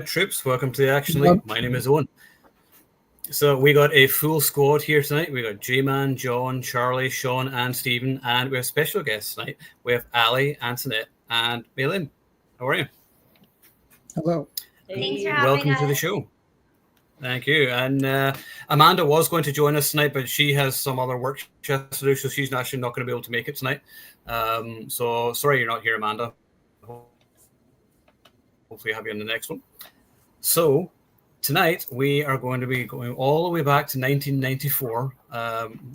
troops, welcome to the Action League. My name is Owen. So we got a full squad here tonight. We got J-Man, John, Charlie, Sean, and Stephen, and we have special guests tonight. We have Ali, Antoinette, and Maylin. How are you? Hello. Thanks for having Welcome us. to the show. Thank you. And Amanda was going to join us tonight, but she has some other work she has to do, so she's actually not going to be able to make it tonight. So sorry you're not here, Amanda. Hopefully have you in the next one. So tonight we are going to be going all the way back to 1994,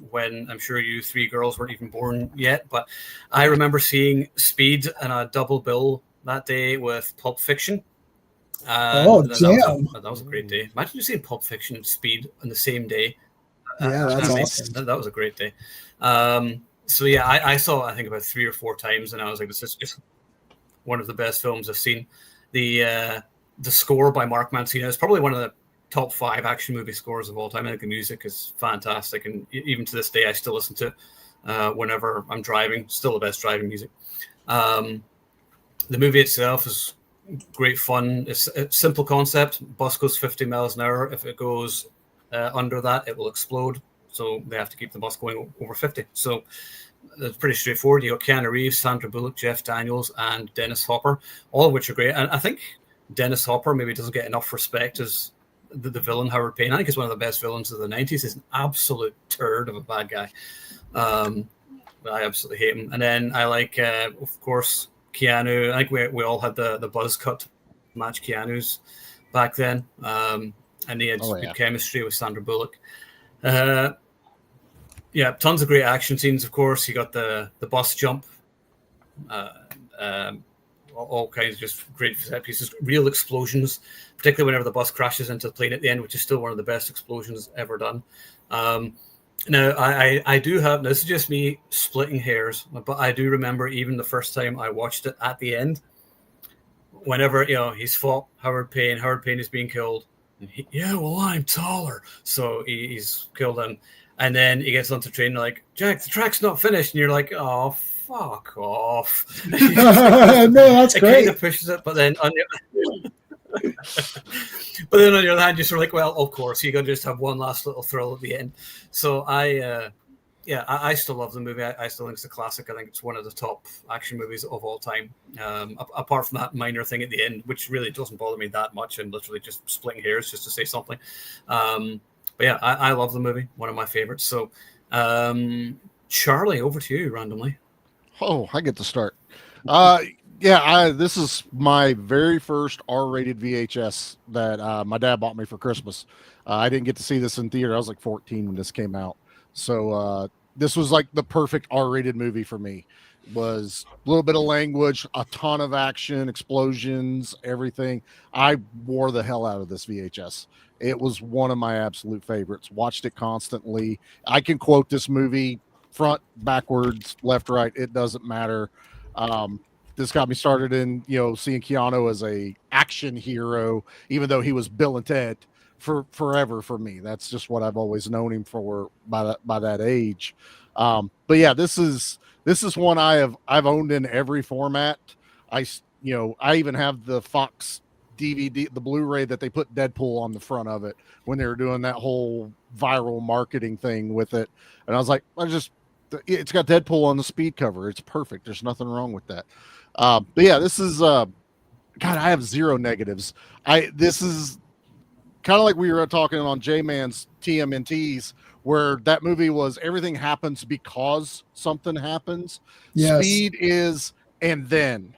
when I'm sure you three girls weren't even born yet, but I remember seeing Speed and a double bill that day with Pulp Fiction. That was a great day. Imagine you seeing Pulp Fiction and Speed on the same day. Yeah, that's awesome. That was a great day. So yeah, I saw it, I think, about 3 or 4 times, and I was like, this is just one of the best films I've seen. The score by Mark Mancino is probably one of the top 5 action movie scores of all time. I think the music is fantastic, and even to this day, I still listen to it whenever I'm driving. Still the best driving music. The movie itself is great fun. It's a simple concept. Bus goes 50 miles an hour. If it goes under that, it will explode. So they have to keep the bus going over 50. So it's pretty straightforward. You got Keanu Reeves, Sandra Bullock, Jeff Daniels, and Dennis Hopper, all of which are great. And I think Dennis Hopper maybe doesn't get enough respect as the villain, Howard Payne. I think he's one of the best villains of the 90s. He's an absolute turd of a bad guy. I absolutely hate him. And then I like, of course, Keanu. I think we all had the buzz cut to match Keanu's back then. And he had good chemistry with Sandra Bullock. Yeah, tons of great action scenes, of course. You got the bus jump, all kinds of just great set pieces, real explosions, particularly whenever the bus crashes into the plane at the end, which is still one of the best explosions ever done. Now, I do have, this is just me splitting hairs, but I do remember even the first time I watched it at the end, whenever, he's fought Howard Payne is being killed. And well, I'm taller. So he's killed him. And then he gets onto the train, like, Jack, the track's not finished. And you're like, oh, fuck off. No, that's great. It kind of pushes it, but then on the other hand, you're sort of like, well, of course, you got to just have one last little thrill at the end. So I still love the movie. I still think it's a classic. I think it's one of the top action movies of all time. Apart from that minor thing at the end, which really doesn't bother me that much, and literally just splitting hairs just to say something. But yeah, I love the movie. One of my favorites. So, Charlie, over to you randomly. Oh, I get to start. This is my very first R-rated VHS that my dad bought me for Christmas. I didn't get to see this in theater. I was like 14 when this came out. So this was like the perfect R-rated movie for me. It was a little bit of language, a ton of action, explosions, everything. I wore the hell out of this VHS. It was one of my absolute favorites. Watched it constantly. I can quote this movie front, backwards, left, right. It doesn't matter. This got me started in, seeing Keanu as a action hero, even though he was Bill and Ted forever for me. That's just what I've always known him for by that age. But yeah, this is one I've owned in every format. I even have the Fox DVD, the Blu-ray that they put Deadpool on the front of it when they were doing that whole viral marketing thing with it. And I was like, it's got Deadpool on the Speed cover. It's perfect. There's nothing wrong with that. But yeah, this is, God, I have zero negatives. This is kind of like we were talking on J-Man's TMNTs, where that movie was everything happens because something happens. Yes. Speed is, and then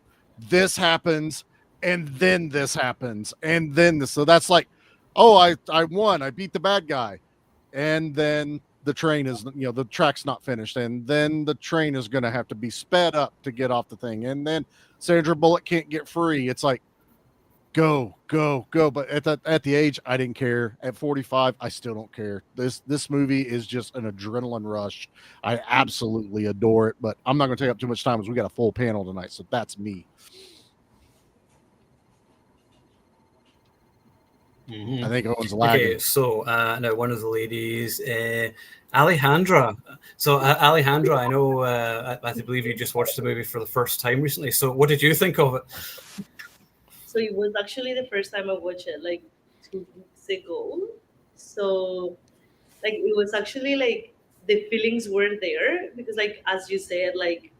this happens, and then this happens, and then this. So that's like, oh, I won. I beat the bad guy. And then the train is, the track's not finished. And then the train is going to have to be sped up to get off the thing. And then Sandra Bullock can't get free. It's like, go. But at the age, I didn't care. At 45, I still don't care. This movie is just an adrenaline rush. I absolutely adore it, but I'm not going to take up too much time because we got a full panel tonight. So that's me. Mm-hmm. I think Owen's lagging. Okay, so now one of the ladies, Alejandra. So Alejandra, I know, I believe you just watched the movie for the first time recently. So what did you think of it? So it was actually the first time I watched it, like 2 weeks ago. So like it was actually like the feelings were there because like as you said, like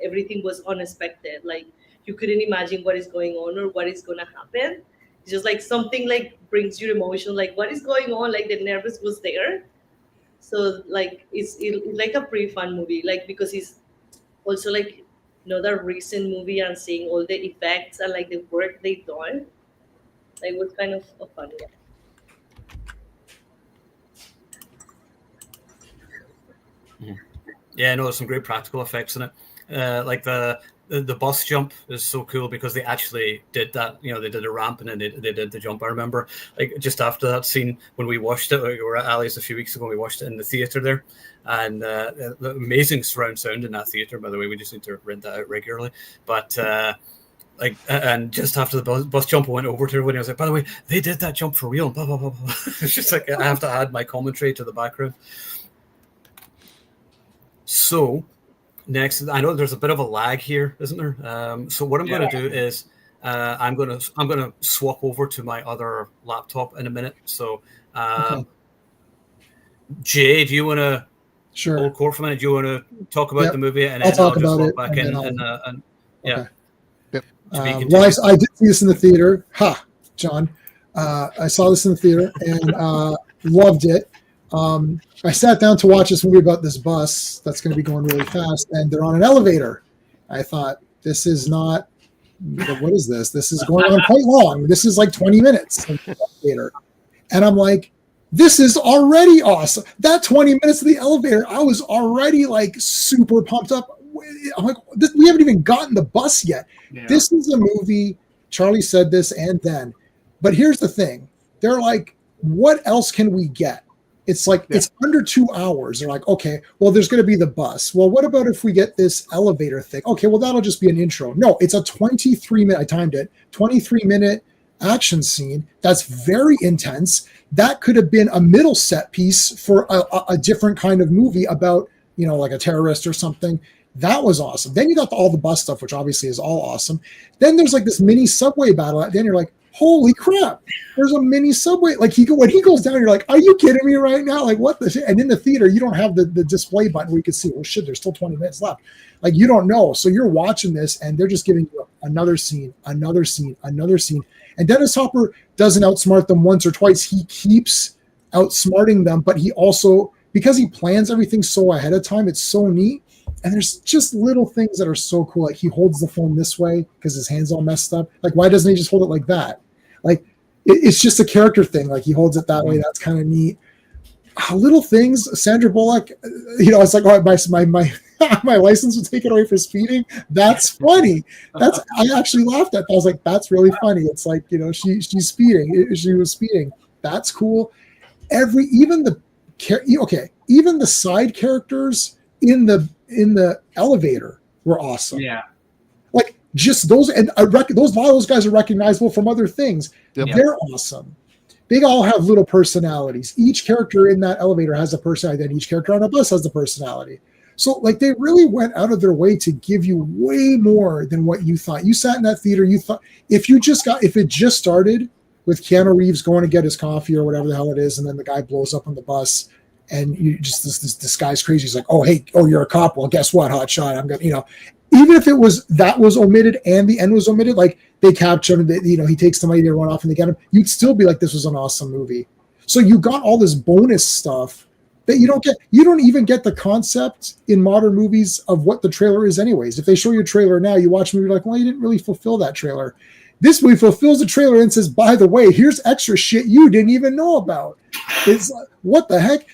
everything was unexpected. Like you couldn't imagine what is going on or what is gonna happen. It's just like something like brings you emotion, like what is going on, like the nervous was there. So like it's like a pretty fun movie, like because it's also like another recent movie and seeing all the effects and like the work they done, like was kind of a fun one. Yeah, no, there's some great practical effects in it. Like the bus jump is so cool because they actually did that. You know, they did a ramp and then they did the jump. I remember, like, just after that scene when we watched it, we were at Ali's a few weeks ago. And we watched it in the theater there, and the amazing surround sound in that theater. By the way, we just need to rent that out regularly. But like, and just after the bus jump, I went over to her when I was like, by the way, they did that jump for real. Blah blah blah blah. It's just like I have to add my commentary to the background. So next, I know there's a bit of a lag here, isn't there? So what I'm going to do is I'm going to swap over to my other laptop in a minute. So Jay, do you want to hold court for a minute? Do you want to talk about the movie, and then I'll just log back in? Yeah. Well, I did see this in the theater. John. I saw this in the theater and loved it. I sat down to watch this movie about this bus that's going to be going really fast, and they're on an elevator. I thought, this is not, what is this? This is going on quite long. This is like 20 minutes of the elevator. And I'm like, this is already awesome. That 20 minutes of the elevator, I was already like super pumped up. I'm like, we haven't even gotten the bus yet. Yeah. This is a movie, Charlie said this and then, but here's the thing. They're like, what else can we get? It's like, it's under 2 hours. They're like, okay, well, there's going to be the bus. Well, what about if we get this elevator thing? Okay, well, that'll just be an intro. No, it's a 23-minute, I timed it, 23-minute action scene that's very intense. That could have been a middle set piece for a different kind of movie about, you know, like a terrorist or something. That was awesome. Then you got all the bus stuff, which obviously is all awesome. Then there's like this mini subway battle. Then you're like, holy crap, there's a mini subway. Like when he goes down, you're like, are you kidding me right now? Like what the shit? And in the theater, you don't have the display button where you can see, well, shit, there's still 20 minutes left. Like you don't know. So you're watching this and they're just giving you another scene, another scene, another scene. And Dennis Hopper doesn't outsmart them once or twice. He keeps outsmarting them, but he also, because he plans everything so ahead of time, it's so neat. And there's just little things that are so cool. Like he holds the phone this way because his hand's all messed up. Like, why doesn't he just hold it like that? Like, it's just a character thing. Like he holds it that way. That's kind of neat. Little things. Sandra Bullock, you know, it's like, oh, my license was taken away for speeding. That's funny. I actually laughed at that. I was like, that's really funny. It's like, you know, she's speeding. She was speeding. That's cool. Even the side characters in the elevator were awesome. Yeah. Like just those, and a lot of those guys are recognizable from other things. Yep. They're awesome. They all have little personalities. Each character in that elevator has a personality, and each character on a bus has a personality. So like they really went out of their way to give you way more than what you thought. You sat in that theater, you thought if it just started with Keanu Reeves going to get his coffee or whatever the hell it is, and then the guy blows up on the bus, and you just this guy's crazy. He's like, oh you're a cop. Well, guess what, hot shot? I'm gonna, you know, even if it was that was omitted and the end was omitted, like they capture him, you know, he takes the money, they run off and they get him. You'd still be like, this was an awesome movie. So you got all this bonus stuff that you don't get. You don't even get the concept in modern movies of what the trailer is anyways. If they show you a trailer now, you watch a movie like, well, you didn't really fulfill that trailer. This movie fulfills the trailer and says, by the way, here's extra shit you didn't even know about. It's like, what the heck?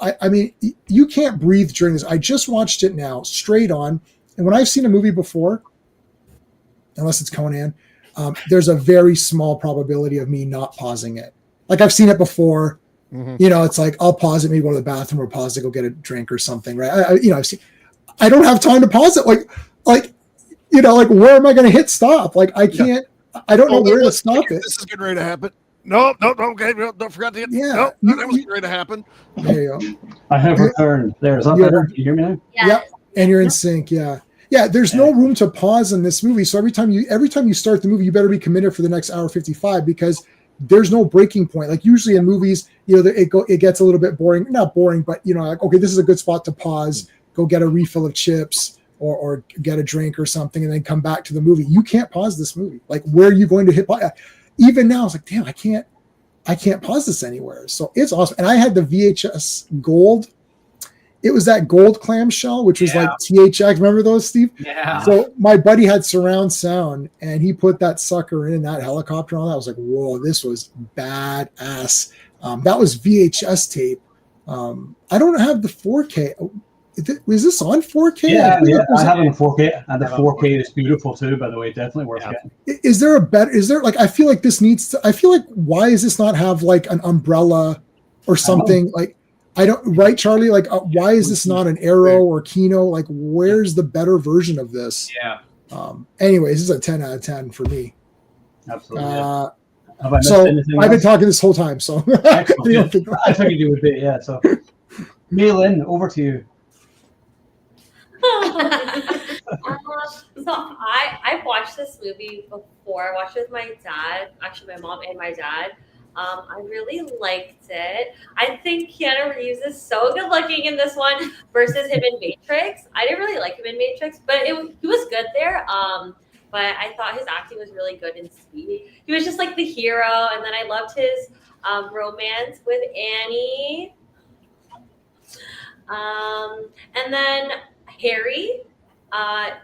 I mean, you can't breathe during this. I just watched it now, straight on. And when I've seen a movie before, unless it's Conan, there's a very small probability of me not pausing it. Like I've seen it before. Mm-hmm. You know, it's like I'll pause it, maybe go to the bathroom or pause it, go get a drink or something, right? I don't have time to pause it. Like, you know, like where am I going to hit stop? Like I can't. I don't know where to stop it. This is getting ready to happen. No, okay, don't forget to hit. Yeah, that was ready to happen. There you go. I have returned. Is that better? Can you hear me now? Yeah. Yep. And you're in sync. Yeah. Yeah, there's no room to pause in this movie. So every time you start the movie, you better be committed for the next hour 55 because there's no breaking point. Like usually in movies, it gets a little bit boring. Not boring, but like, okay, this is a good spot to pause, go get a refill of chips or get a drink or something, and then come back to the movie. You can't pause this movie. Like, where are you going to hit pause? Even now, it's like, damn, I can't pause this anywhere. So it's awesome. And I had the VHS gold. It was that gold clamshell, which was like THX. Remember those, Steve? Yeah. So my buddy had surround sound, and he put that sucker in that helicopter on that. I was like, whoa, this was badass. That was VHS tape. I don't have the 4K. Is this on 4K? Yeah, I have it on 4K, and the 4K is beautiful too. By the way, definitely worth getting. Is there like? I feel like this needs to. I feel like why does this not have like an umbrella or something like? I don't, right, Charlie? Like, why is this not an Arrow or Kino? Like, where's the better version of this? Yeah. Anyways, this is a 10 out of 10 for me. Absolutely. So I've been talking this whole time. So I figured you would be. Yeah. So, Maylin, over to you. So I watched this movie before. I watched it with my dad, actually my mom and my dad. I really liked it. I think Keanu Reeves is so good looking in this one versus him in Matrix. I didn't really like him in Matrix, but he was good there. But I thought his acting was really good in Speed. He was just like the hero, and then I loved his romance with Annie. And then Harry,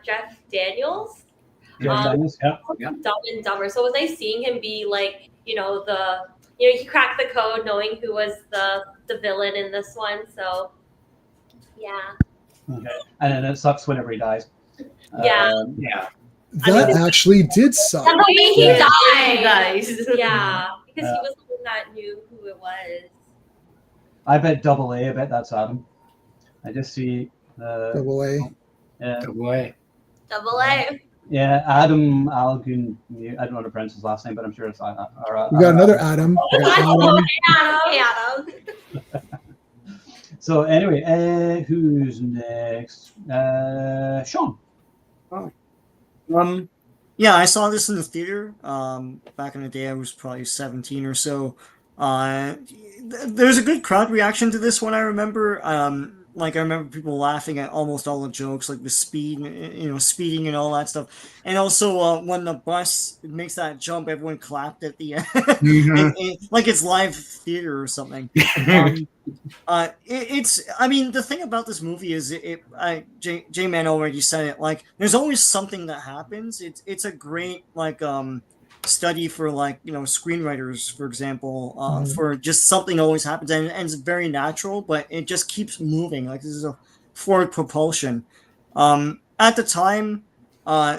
Jeff Daniels. Yeah. Dumb and Dumber. So was I seeing him be like, he cracked the code knowing who was the villain in this one. So, yeah. Okay. And then it sucks whenever he dies. Yeah. That actually did suck. That's the way he He died. dies. Yeah. Because he was the one that knew who it was. I bet AA. I bet that's Adam. I just see Double A. Yeah. Double A. Yeah, Adam Algun. I don't know how to pronounce his last name, but I'm sure it's. We got another Adam. Adam. So anyway, who's next? Sean. Yeah, I saw this in the theater. Back in the day, I was probably 17 or so. There's a good crowd reaction to this one. I remember. I remember people laughing at almost all the jokes, like the speeding and all that stuff. And also, when the bus makes that jump, everyone clapped at the end, like it's live theater or something. The thing about this movie is J-Man already said it. Like, there's always something that happens. It's a great study for screenwriters, for example, for just something always happens and it's very natural, but it just keeps moving. Like, this is a forward propulsion. At the time,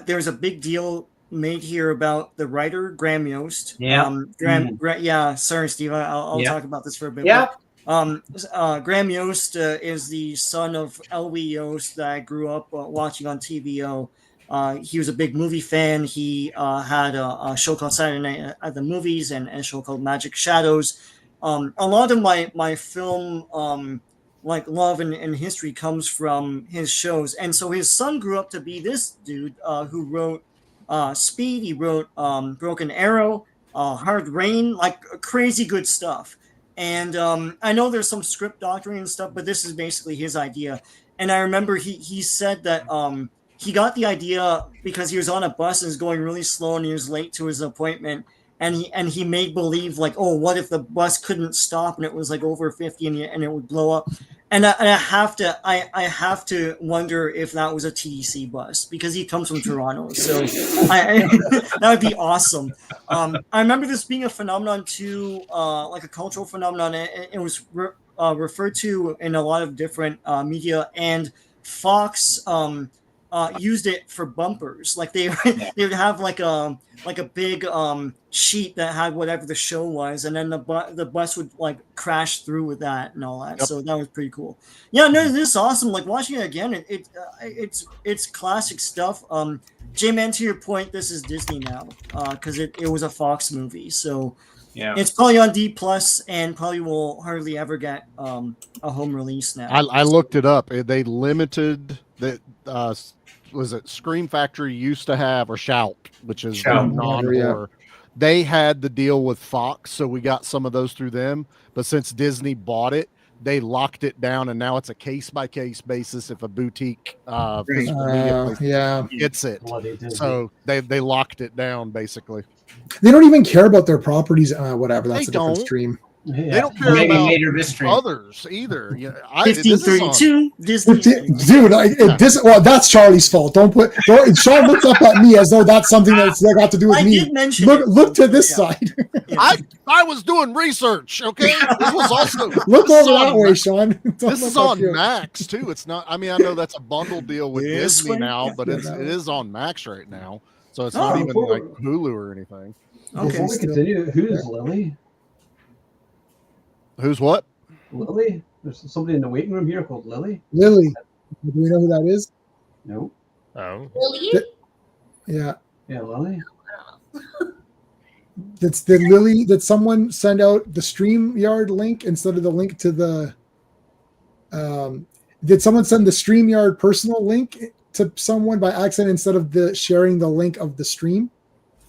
there's a big deal made here about the writer Graham Yost. Sorry, Steve, I'll talk about this for a bit. Yeah. Graham Yost is the son of L.W. Yost that I grew up watching on TVO. He was a big movie fan. He had a show called Saturday Night at the Movies and a show called Magic Shadows. A lot of my film love and history comes from his shows. And so his son grew up to be this dude who wrote Speed. He wrote Broken Arrow, Hard Rain, like crazy good stuff. And I know there's some script doctoring and stuff, but this is basically his idea. And I remember he said that he got the idea because he was on a bus and was going really slow and he was late to his appointment. And he made believe like, oh, what if the bus couldn't stop and it was like over 50 and it would blow up? And I have to wonder if that was a TEC bus because he comes from Toronto. So that would be awesome. I remember this being a phenomenon too, like a cultural phenomenon. It was referred to in a lot of different media, and Fox used it for bumpers. Like they would have like a big sheet that had whatever the show was, and then the bus would like crash through with that and all that. Yep. So that was pretty cool. Yeah, no, this is awesome. Like watching it again, it's classic stuff. J-Man, to your point, this is Disney now because it was a Fox movie, so yeah, it's probably on D+ and probably will hardly ever get a home release now. I looked it up. They limited the was it Scream Factory used to have, or Shout, which is Shout. non-horror. They had the deal with Fox, so we got some of those through them. But since Disney bought it, they locked it down, and now it's a case-by-case basis if a boutique physical media place gets it. So they locked it down, basically. They don't even care about their properties. Whatever, that's a different stream. Yeah. They don't care about others either. Yeah, 1532 Disney. Dude, well, that's Charlie's fault. Don't Sean looks up at me as though that's something that's got to do with I me. did mention Look to this side. I was doing research. Okay, this was also look over that way, Sean. This is on Max too. It's not. I mean, I know that's a bundle deal with Disney now, but it is on Max right now, so it's not even like Hulu or anything. Okay, before we continue, who is Lily? Who's what? Lily? There's somebody in the waiting room here called Lily. Lily. Do we know who that is? No. Oh. Lily? Yeah. Yeah, Lily. Did Lily? Did someone send out the StreamYard link instead of the link to the? Did someone send the StreamYard personal link to someone by accident instead of sharing the link of the stream?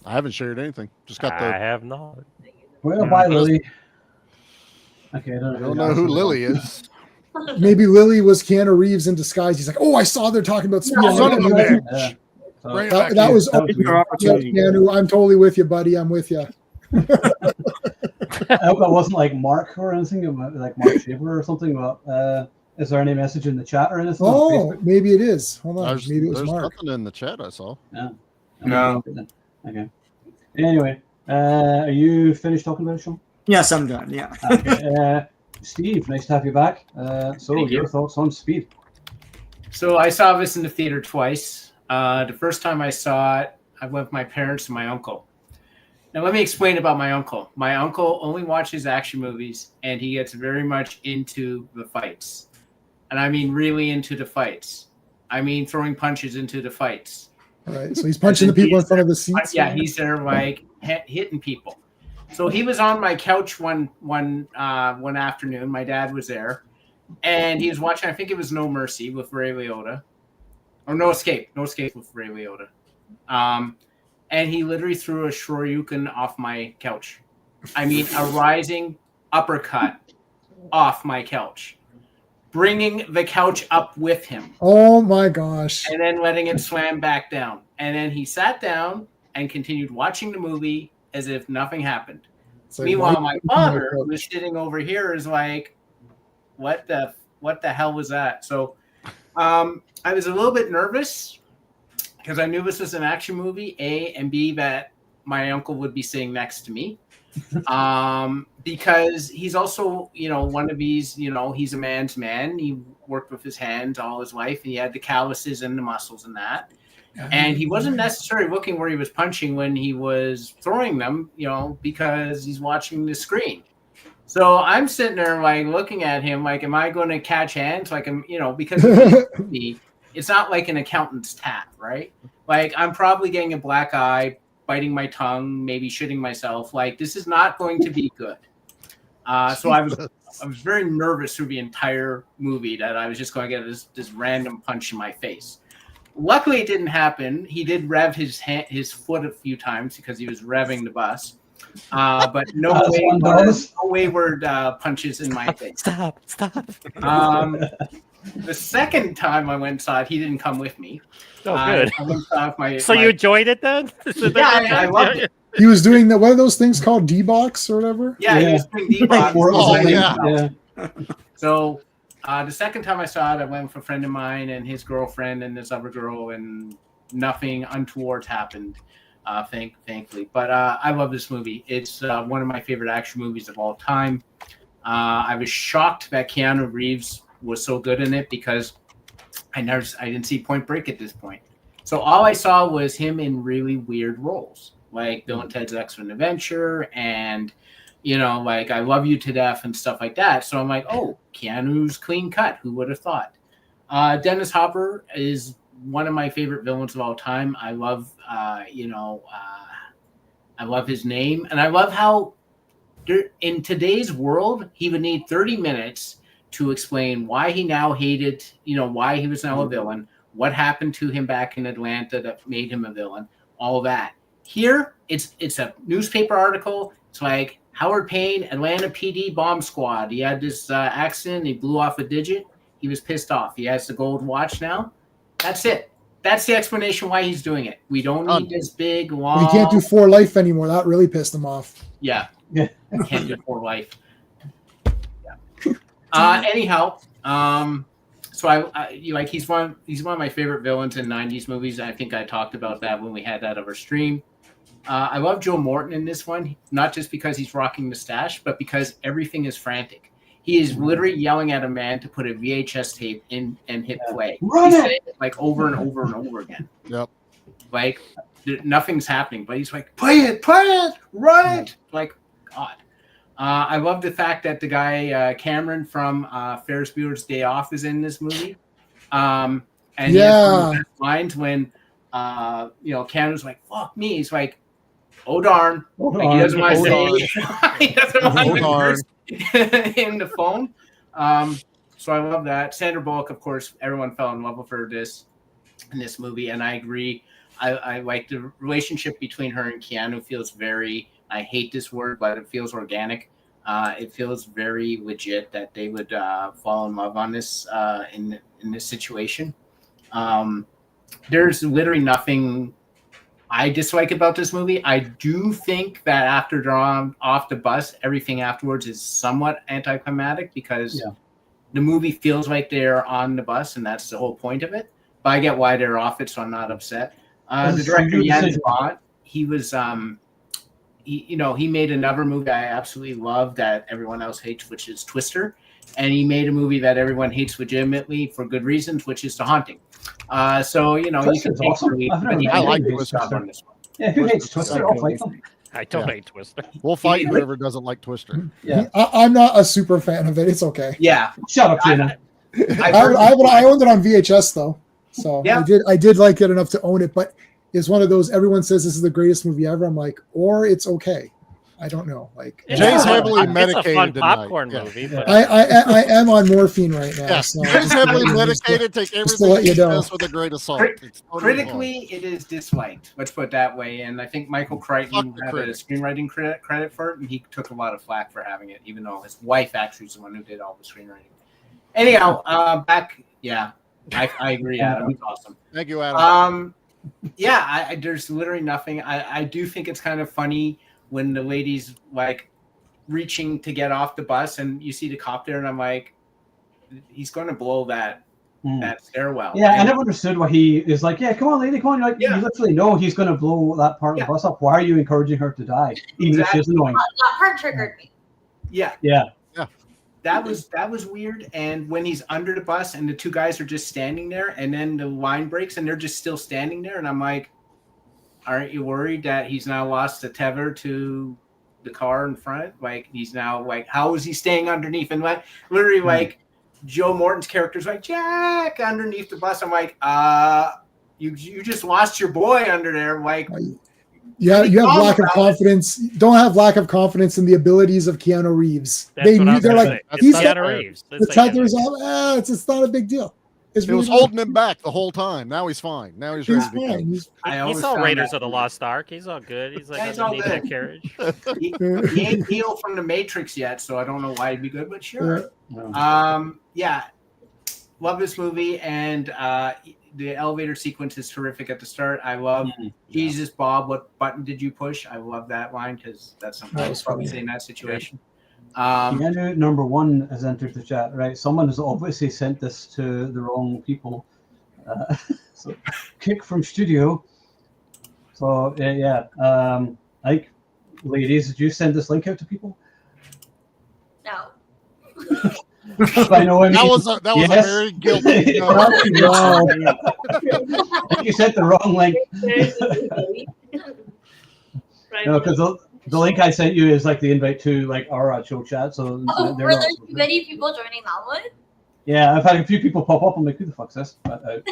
I haven't shared anything. Just got the. I have not. Well, bye, Lily. Okay, I don't know who Lily is. Maybe Lily was Keanu Reeves in disguise. He's like, "Oh, I saw they're talking about speed." Son of a bitch. That was Keanu. I'm totally with you, buddy. I'm with you. I hope that wasn't like Mark or anything, like Mark Shaver or something. But is there any message in the chat or anything? Oh, maybe it is. Hold on. Maybe it was there's Mark. nothing in the chat I saw. Yeah. No. Okay. Anyway, are you finished talking about it, Sean? Yes, I'm done. Yeah. Okay. Steve, nice to have you back. So your thoughts on Speed? So I saw this in the theater twice. The first time I saw it, I went with my parents and my uncle. Now let me explain about my uncle. My uncle only watches action movies, and he gets very much into the fights. And I mean really into the fights. I mean throwing punches into the fights. All right, so he's punching the people in front of the seats. Yeah, he's there like hitting people. So he was on my couch one afternoon. My dad was there, and he was watching. I think it was No Mercy with Ray Liotta, or No Escape with Ray Liotta. And he literally threw a shoryuken off my couch. I mean, a rising uppercut off my couch, bringing the couch up with him. Oh my gosh! And then letting it slam back down. And then he sat down and continued watching the movie as if nothing happened. So meanwhile, my father, who was sitting over here, is like, what the hell was that? So I was a little bit nervous because I knew this was an action movie, A, and B, that my uncle would be sitting next to me. Because he's also, one of these, he's a man's man. He worked with his hands all his life, and he had the calluses and the muscles and that. And he wasn't necessarily looking where he was punching when he was throwing them, because he's watching the screen. So I'm sitting there like looking at him like, am I going to catch hands? Like, because it's not like an accountant's tat, right? Like I'm probably getting a black eye, biting my tongue, maybe shitting myself. Like this is not going to be good. So I was very nervous through the entire movie that I was just going to get this random punch in my face. Luckily, it didn't happen. He did rev his foot a few times because he was revving the bus. But no wayward punches in my face. Stop. The second time I went and saw it, he didn't come with me. Oh, good. You enjoyed it then? I loved it. He was doing what are those things called? D-box or whatever? Yeah, he was doing D-box. Yeah. So the second time I saw it, I went with a friend of mine and his girlfriend and this other girl, and nothing untoward happened, thankfully. But I love this movie. It's one of my favorite action movies of all time. I was shocked that Keanu Reeves was so good in it because I didn't see Point Break at this point. So all I saw was him in really weird roles, like Bill and Ted's Excellent Adventure and like I Love You to Death and stuff like that. So I'm like, oh, Keanu's clean cut. Who would have thought? Dennis Hopper is one of my favorite villains of all time. I love, I love his name, and I love how in today's world he would need 30 minutes to explain why he now hated, why he was now a villain, what happened to him back in Atlanta that made him a villain, all that. Here, it's a newspaper article. It's like Howard Payne, Atlanta PD bomb squad. He had this accident. He blew off a digit. He was pissed off. He has the gold watch now. That's it. That's the explanation why he's doing it. We don't need this big, long... He can't do For Life anymore. That really pissed him off. Yeah. Can't do For Life. Yeah. Anyhow, so I like he's one of my favorite villains in 90s movies. I think I talked about that when we had that over stream. I love Joe Morton in this one, not just because he's rocking the stash, but because everything is frantic. He is literally yelling at a man to put a VHS tape in and hit play. Run it! Like over and over and over again. Yep. Like nothing's happening, but he's like, play it, run it. Like, God. I love the fact that the guy Cameron from Ferris Bueller's Day Off is in this movie. And he has lines when Keanu's like, fuck me. He's like, oh darn. Like, he doesn't want to say he doesn't want to curse in the phone. So I love that. Sandra Bullock, of course, everyone fell in love with her in this movie, and I agree. I like the relationship between her and Keanu feels very, I hate this word, but it feels organic. It feels very legit that they would fall in love on this in this situation. There's literally nothing I dislike about this movie. I do think that after drawing off the bus, everything afterwards is somewhat anticlimactic because the movie feels like they're on the bus, and that's the whole point of it. But I get why they're off it, so I'm not upset. The director Jens Bond, he was he made another movie I absolutely love that everyone else hates, which is Twister, and he made a movie that everyone hates legitimately for good reasons, which is The Haunting. So you can take awesome. I like Twister. Yeah, who hates Twister? I'll fight them. I don't hate Twister. We'll fight whoever doesn't like Twister. Yeah, I'm not a super fan of it. It's okay. Yeah, shut up, Tina. I owned it on VHS though, so yeah. I did like it enough to own it. But it's one of those everyone says this is the greatest movie ever. I'm like, or it's okay. I don't know. Like Jay's heavily medicated. It's a fun tonight. popcorn movie. But... I am on morphine right now. Yeah. So Jay's heavily medicated. Take everything he does with a grain of salt. Critically, it is disliked. Let's put it that way. And I think Michael Crichton had a screenwriting credit for it, and he took a lot of flack for having it, even though his wife actually is the one who did all the screenwriting. Anyhow, back. Yeah, I agree, Adam. He's awesome. Thank you, Adam. There's literally nothing. I do think it's kind of funny when the lady's like reaching to get off the bus and you see the cop there, and I'm like, he's going to blow that stairwell. Yeah, I never understood why he is like, yeah, come on, lady, come on. You're like, you literally know he's going to blow that part of the bus up. Why are you encouraging her to die? Even if she's annoying. That part triggered me. Yeah. That was weird. And when he's under the bus and the two guys are just standing there, and then the line breaks and they're just still standing there, and I'm like, aren't you worried that he's now lost the tether to the car in front? Like, he's now like, how is he staying underneath? And like, literally, like, Joe Morton's character's like, Jack, underneath the bus. I'm like, you just lost your boy under there. Like, yeah, you have lack of confidence. Don't have lack of confidence in the abilities of Keanu Reeves. They're like, he's Keanu Reeves. It's not a big deal. It was holding him back the whole time. Now he's fine. Now he's ready to go. He saw Raiders of the Lost Ark. He's all good. He's like, doesn't need that carriage. He ain't Neo from the Matrix yet, so I don't know why he'd be good, but sure. Love this movie, and the elevator sequence is terrific at the start. I love Jesus, Bob, what button did you push? I love that line because that's something I was probably saying in that situation. Keanu number 1 has entered the chat, right? Someone has obviously sent this to the wrong people. So, kick from studio. So like, ladies, did you send this link out to people? No. I know that was a very guilty. You sent the wrong link. No, because the link I sent you is like the invite to like our show chat. So were there many people joining that one? Yeah, I've had a few people pop up. I'm like, who the fuck's this? But,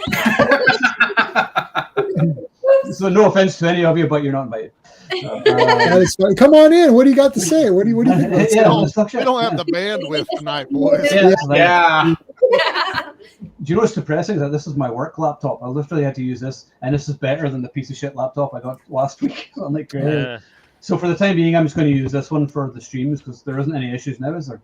so no offense to any of you, but you're not invited. Come on in. What do you got to say? What do you think? We don't have the bandwidth tonight, boys. you know what's depressing? Is that this is my work laptop. I literally had to use this, and this is better than the piece of shit laptop I got last week. I'm like, great. So for the time being, I'm just going to use this one for the streams because there isn't any issues now, is there?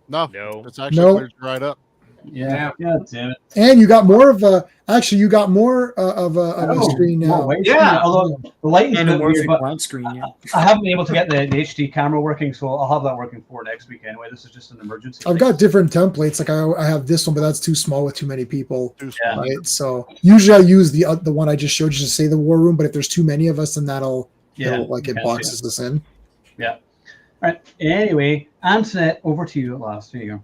No, No. it's actually cleared right up. Yeah, damn it. And you got more of a. Actually, you got more of a screen now. Yeah, although the lighting's a bit weird, but flat screen. Yeah. I haven't been able to get the HD camera working, so I'll have that working for next week anyway. This is just an emergency. I've got different templates. Like I have this one, but that's too small with too many people. Too small. Right. So usually I use the one I just showed you to say the war room. But if there's too many of us, then it'll like it boxes us in. Yeah. All right. Anyway, Antoinette, over to you at last. There you go.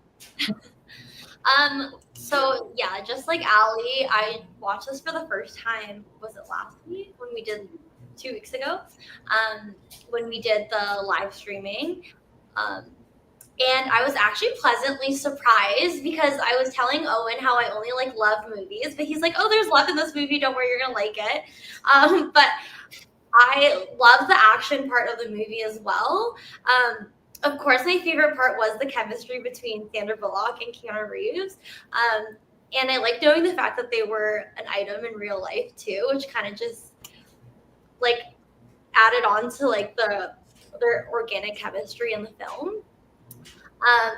So yeah, just like Ali, I watched this for the first time. Was it last week when we did 2 weeks ago? When we did the live streaming. And I was actually pleasantly surprised because I was telling Owen how I only like love movies, but he's like, "Oh, there's love in this movie. Don't worry, you're gonna like it." But I love the action part of the movie as well. Of course, my favorite part was the chemistry between Sandra Bullock and Keanu Reeves. And I like knowing the fact that they were an item in real life too, which kind of just like added on to like their organic chemistry in the film.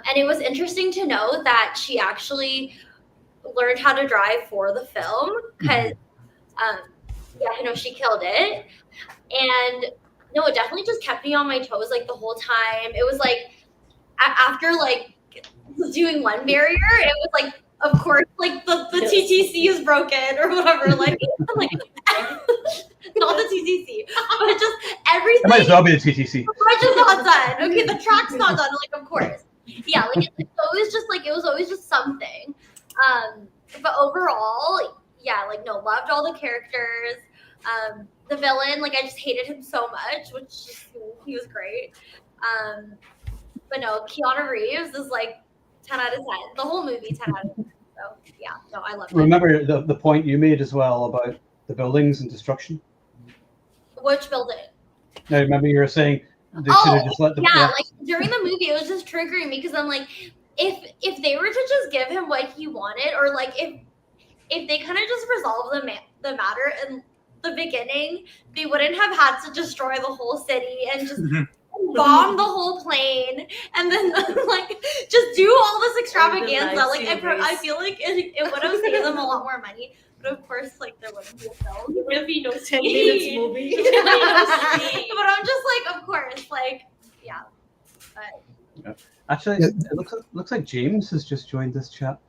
And it was interesting to know that she actually learned how to drive for the film because, she killed it. And no, it definitely just kept me on my toes like the whole time. It was like after like doing one barrier, it was like, of course, like the TTC is broken or whatever. Like, not the TTC, but just everything. It might as well be the TTC. The bridge is not done. Okay, the track's not done. Like, of course. Yeah, like it's always just like it was always just something. But overall, yeah, like no, loved all the characters. The villain, like I just hated him so much, which just, he was great. But no, Keanu Reeves is like 10 out of 10. The whole movie, 10 out of 10. So yeah, no, I love it. Remember the point you made as well about the buildings and destruction? Which building? I remember you were saying they should have just let the like during the movie, it was just triggering me because I'm like, if they were to just give him what he wanted, or like if they kind of just resolve the matter in the beginning, they wouldn't have had to destroy the whole city and just bomb the whole plane and then like just do all this extravaganza. Like I feel like it would have saved them a lot more money. But of course, like there wouldn't be a film. There would be no 10 minutes movie. But I'm just like, of course, like yeah. But actually, it looks like James has just joined this chat.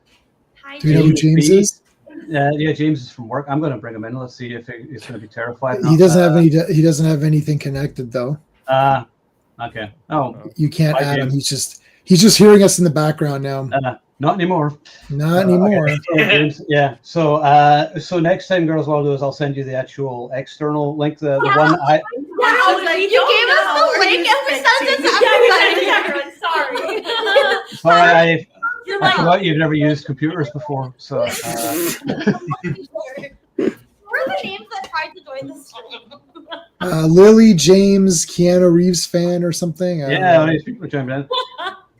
Hi, Do you know who James is? Yeah, James is from work. I'm going to bring him in. Let's see if he's going to be terrified. He doesn't have any. He doesn't have anything connected though. Okay. Oh, you can't add him. He's just hearing us in the background now. Not anymore. Not anymore. Okay. So next time, girls, what I'll do is I'll send you the actual external link. The one I. You gave us the link and we sent it to everyone. Sorry. Sorry, I forgot you've never used computers before, so. What are the names that tried to join the stream? Lily, James, Keanu Reeves fan or something. Yeah, these people are jumping in.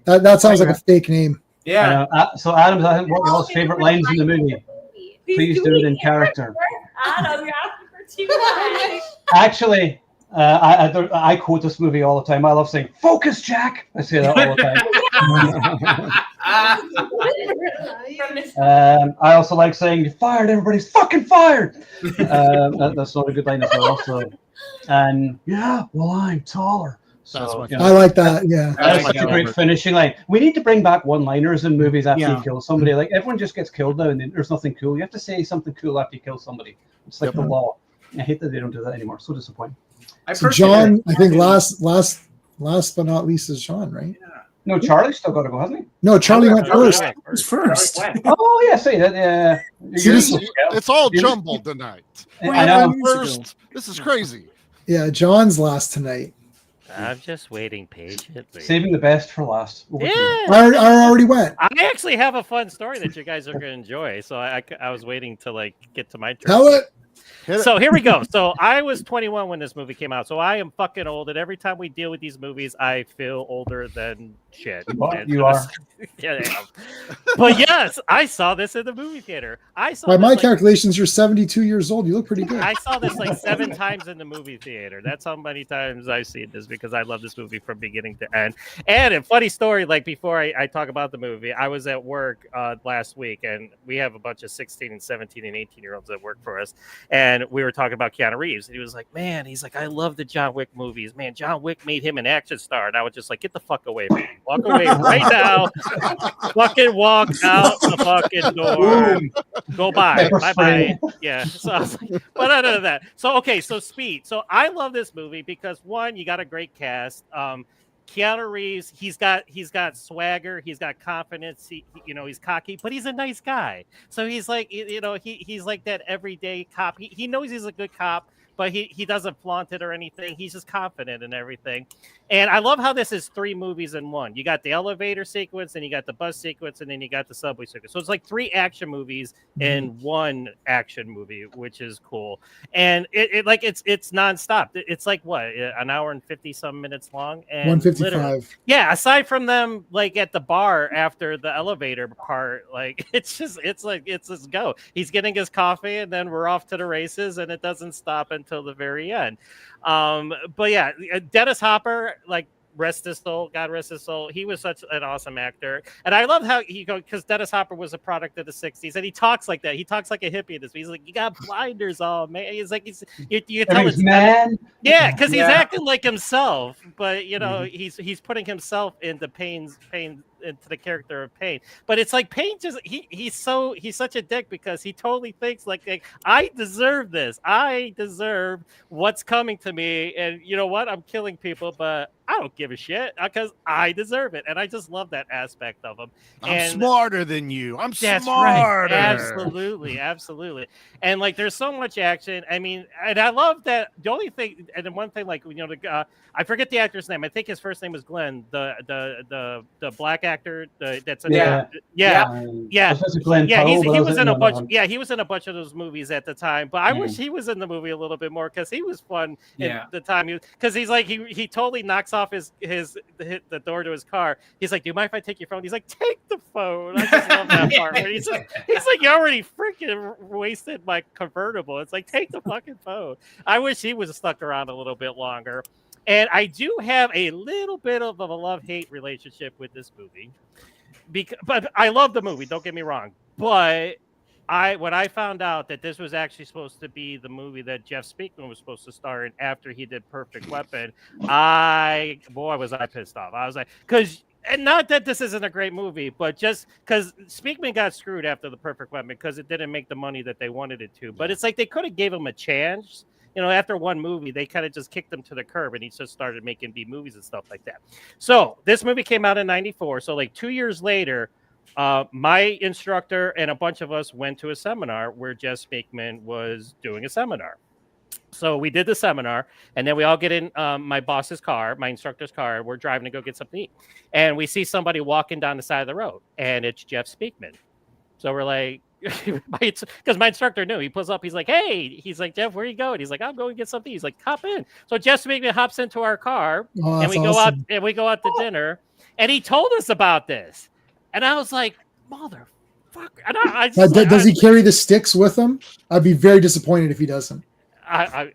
That sounds like a fake name. Yeah. So Adam's, I think, what are y'all's favorite lines in the movie? Please do it in character. Adam, you're asking for too much. Actually, I quote this movie all the time. I love saying, "Focus, Jack." I say that all the time. I also like saying, "You're fired. Everybody's fucking fired." That's not a good line as well. So, and yeah, well, I'm taller. So I like that. Yeah, that's such a great finishing line. We need to bring back one-liners in movies after you kill somebody. Like everyone just gets killed now, and there's nothing cool. You have to say something cool after you kill somebody. It's like the law. I hate that they don't do that anymore. So disappointing. So John, I think last but not least is John, right? Yeah. No, Charlie's still got to go, hasn't he? No, Charlie went first. First. Oh yeah, see that. It's all jumbled tonight. I know. First, this is crazy. Yeah, John's last tonight. I'm just waiting patiently. Saving the best for last. Yeah. I already went. I actually have a fun story that you guys are going to enjoy. So I was waiting to like get to my turn. Tell it. So here we go. So I was 21 when this movie came out. So I am fucking old, and every time we deal with these movies, I feel older than shit. You are. Yeah, I am. But yes, I saw this in the movie theater. By my calculations, you're 72 years old. You look pretty good. I saw this like 7 times in the movie theater. That's how many times I've seen this because I love this movie from beginning to end. And a funny story, like before I talk about the movie, I was at work last week, and we have a bunch of 16 and 17 and 18-year-olds that work for us. And we were talking about Keanu Reeves. And he was like, man, he's like, I love the John Wick movies. Man, John Wick made him an action star. And I was just like, get the fuck away from me. Walk away right now. Fucking walk out the fucking door. Go bye. Bye-bye. Yeah. So I was like, but other than that. So, okay. So Speed. So I love this movie because, one, you got a great cast. Keanu Reeves, he's got swagger, he's got confidence, he's cocky, but he's a nice guy. So he's like, he's like that everyday cop. He knows he's a good cop, but he doesn't flaunt it or anything. He's just confident in everything. And I love how this is 3 movies in one. You got the elevator sequence, and you got the bus sequence, and then you got the subway sequence. So it's like 3 action movies in one action movie, which is cool. And it's nonstop. It's like what, an hour and 50 some minutes long. And 155. Yeah, aside from them like at the bar after the elevator part, like it's just go. He's getting his coffee, and then we're off to the races, and it doesn't stop until the very end. But yeah, Dennis Hopper, like, rest his soul, God rest his soul. He was such an awesome actor, and I love how because Dennis Hopper was a product of the '60s, and he talks like that. He talks like a hippie in this. He's like, you got blinders on, man. He's like, you tell it's man. Yeah, because he's acting like himself, but he's putting himself into pain into the character of Pain. But it's like Pain just he's such a dick because he totally thinks like I deserve this. I deserve what's coming to me, and you know what? I'm killing people, but I don't give a shit because I deserve it. And I just love that aspect of him. I'm smarter than you. I'm that's smarter. Right. Absolutely. And like, there's so much action. I mean, and I love that. The only thing, and then one thing, like, I forget the actor's name. I think his first name was Glenn, the black actor. That's Glenn yeah. Powell, He was in a bunch. one. Yeah, he was in a bunch of those movies at the time. But I wish he was in the movie a little bit more because he was fun at the time. Because he's like he totally knocks off the door to his car. He's like, "Do you mind if I take your phone?" He's like, "Take the phone." I just love that part. Where he's like, "You already freaking wasted my convertible." It's like, take the fucking phone. I wish he was stuck around a little bit longer. And I do have a little bit of a love-hate relationship with this movie, but I love the movie. Don't get me wrong. But when I found out that this was actually supposed to be the movie that Jeff Speakman was supposed to star in after he did Perfect Weapon, was I pissed off. I was like, and not that this isn't a great movie, but just because Speakman got screwed after the Perfect Weapon because it didn't make the money that they wanted it to. But it's like they could have gave him a chance. After one movie, they kind of just kicked him to the curb, and he just started making B movies and stuff like that. So this movie came out in '94. So like 2 years later, my instructor and a bunch of us went to a seminar where Jeff Speakman was doing a seminar. So we did the seminar, and then we all get in my boss's car, my instructor's car. We're driving to go get something to eat, and we see somebody walking down the side of the road, and it's Jeff Speakman. So we're like, because my instructor knew. He pulls up. He's like, "Hey," he's like, "Jeff, where are you going?" He's like, "I'm going to get something." He's like, "Hop in." So Jeff Speakman hops into our car, and we go out to dinner, and he told us about this, and I was like, "Motherfucker!" And does he carry the sticks with him? I'd be very disappointed if he doesn't. I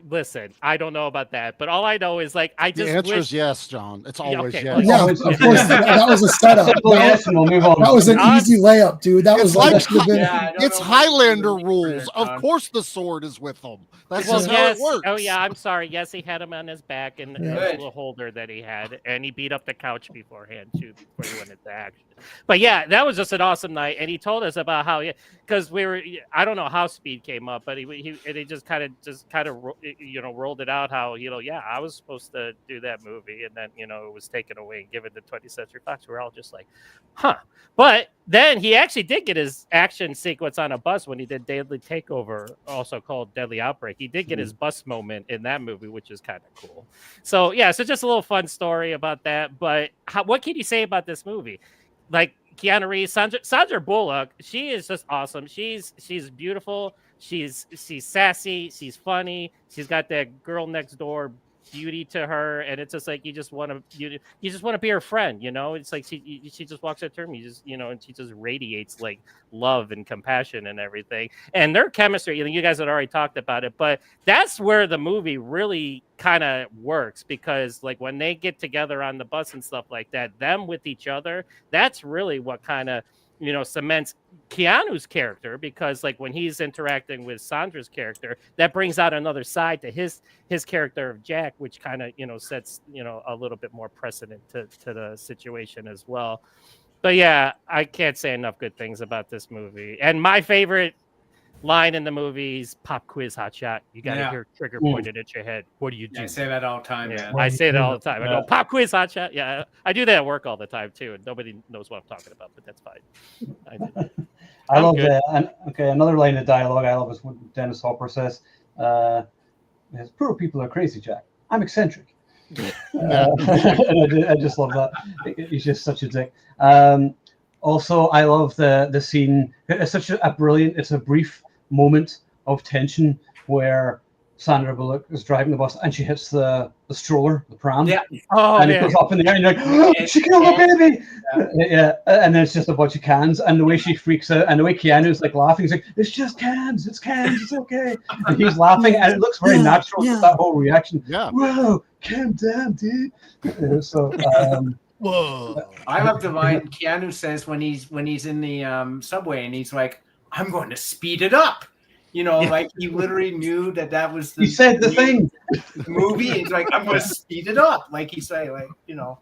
listen. I don't know about that, but all I know is like I just. The answer is yes, John. It's always yes. Yeah, of course. That was a setup. That was an easy layup, dude. That was like it's Highlander rules. Of course, the sword is with them. That's just how it works. Oh yeah, I'm sorry. Yes, he had him on his back and a little holder that he had, and he beat up the couch beforehand too before he went into action. But yeah, that was just an awesome night, and he told us about how because I don't know how Speed came up, but he just kind of rolled it out how I was supposed to do that movie, and then it was taken away and given to 20th Century Fox. We're all just like, huh. But then he actually did get his action sequence on a bus when he did Deadly Takeover, also called Deadly Outbreak. He did get his bus moment in that movie, which is kind of cool. So yeah, so just a little fun story about that. But what can you say about this movie? Like Keanu Reeves, Sandra Bullock, she is just awesome. She's beautiful. she's sassy, she's funny, she's got that girl next door beauty to her, and it's just like you just want to be her friend, you know. It's like she just walks up to him, you just, you know, and she just radiates like love and compassion and everything. And their chemistry, you know, you guys had already talked about it, but that's where the movie really kind of works, because like when they get together on the bus and stuff like that, them with each other, that's really what kind of, you know, cements Keanu's character, because like when he's interacting with Sandra's character, that brings out another side to his character of Jack, which kind of, you know, sets, you know, a little bit more precedent to the situation as well. But yeah, I can't say enough good things about this movie. And my favorite line in the movie's pop quiz hot shot. You got to hear trigger pointed at your head. What do you do? I say that all the time. Yeah, I say that all the time. I go pop quiz hot shot. Yeah, I do that at work all the time too, and nobody knows what I'm talking about, but that's fine. I love that. Okay, another line of dialogue I love is when Dennis Hopper says, "Poor people are crazy, Jack. I'm eccentric." I just love that. He's just such a dick. Also, I love the scene. It's such a brilliant. It's a brief moment of tension where Sandra Bullock is driving the bus and she hits the stroller, the pram. Yeah. And it goes up in the air and you're like, oh, she killed the baby. Yeah. And then it's just a bunch of cans. And the way she freaks out and the way Keanu's like laughing, he's like, it's just cans. It's cans. It's okay. And he's laughing and it looks very natural. Yeah. That whole reaction. Yeah. Whoa, calm down, dude. Whoa. I love the line Keanu says when he's in the subway and he's like, I'm going to speed it up. You know, like he literally knew that was the. He said the thing. Movie. He's like, I'm going to speed it up. Like he say, like, you know,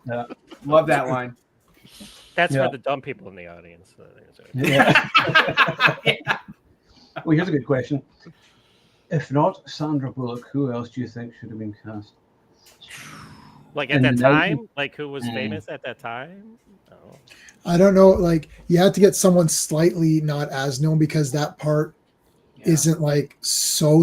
love that line. That's for the dumb people in the audience. Yeah. Well, here's a good question. If not Sandra Bullock, who else do you think should have been cast? Like at that time? Like who was famous at that time? No. I don't know. Like you had to get someone slightly not as known, because that part isn't like so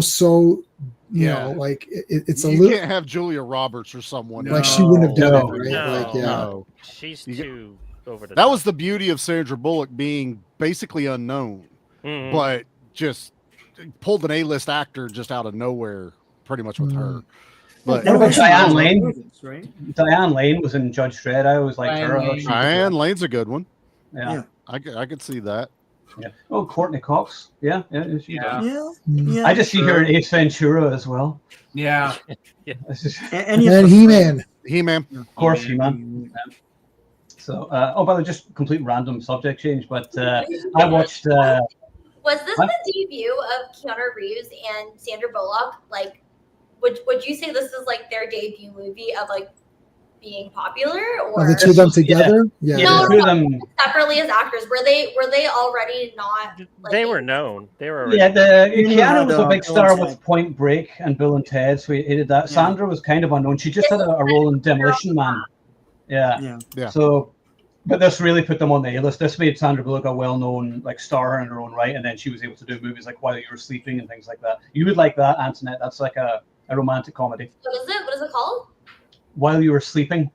you know, like it's a little. You can't have Julia Roberts or someone like she wouldn't have done it, right? No, like no. She's too over the That top. was the beauty of Sandra Bullock being basically unknown, but just pulled an A-list actor just out of nowhere, pretty much with her. But Diane Lane, right? Diane Lane was in Judge Dredd. I always liked her. Diane Lane's a good one. Yeah. I could see that. Yeah. Oh, Courtney Cox. Yeah. Yeah. I just see her in Ace Ventura as well. Yeah. And He-Man. He-Man. Of course, He-Man. So, by the way, just complete random subject change, but I watched. Was this the debut of Keanu Reeves and Sandra Bullock? Like, would you say this is like their debut movie of like being popular, or the two of them together? Yeah. No, separately as actors. Were they already not? Like, they were known. They were already Keanu was a big star with Point Break and Bill and Ted, so he did that. Sandra was kind of unknown. She just had a role in Demolition Man. Yeah. So, but this really put them on the A-list. This made Sandra Bullock a well-known like star in her own right, and then she was able to do movies like While You Were Sleeping and things like that. You would like that, Antoinette? That's like a romantic comedy. What is it? What is it called? While You Were Sleeping.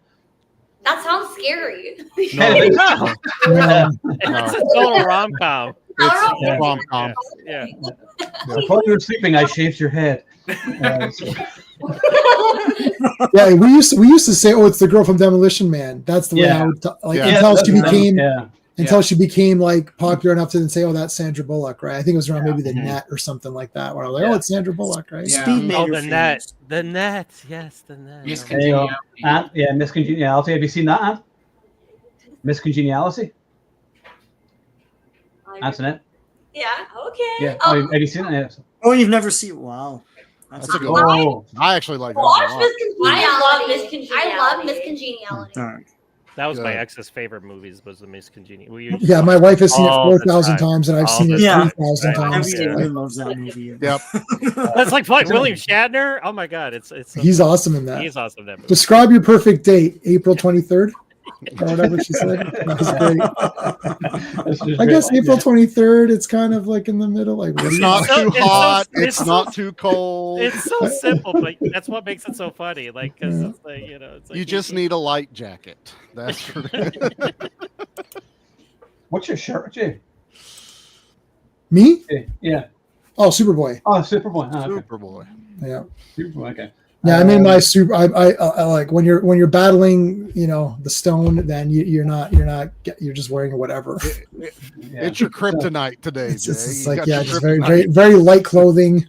That sounds scary. No. It's a total rom-com. It's rom-com. Yeah. While you were sleeping, I shaved your head. Yeah, we used to say, "Oh, it's the girl from Demolition Man." That's the way I would until she became like popular enough to then say, "Oh, that's Sandra Bullock," right? I think it was around maybe the Net or something like that, where I was like, "Oh, it's Sandra Bullock," right? Yeah. The Net, yes, the Net. Miss Congeniality. Miss Congeniality. Have you seen that, Ant? Miss Congeniality. Antoinette. Yeah. Okay. Yeah. Have you seen it? Oh, you've never seen? Wow. That's a good one. I actually like that one a lot. I love Miss Congeniality. All right. That was my ex's favorite movies. Was the Miss Congeniality? Yeah, my wife has seen it 4,000 times, and I've seen it 3,000 times. Everybody loves that movie. Yep. That's like fun. William Shatner. Oh my God, it's he's awesome in that. He's awesome in that movie. Describe your perfect date. April 23rd. Or whatever she said. That was great. I guess April 23rd. It's kind of like in the middle. Like it's not too hot. It's not too cold. It's so simple, but that's what makes it so funny. Like, because it's like, you know, it's like you just need a light jacket. That's What's your shirt, Jay? Me? Yeah. Oh, Superboy. Oh, Superboy. Oh, okay. Superboy. Yeah. Superboy. Okay. Yeah, I mean, I like when you're battling, the stone, then you're just wearing whatever. It's your kryptonite today, It's Jay. just You like, got yeah, your just very, kryptonite. very, very light clothing.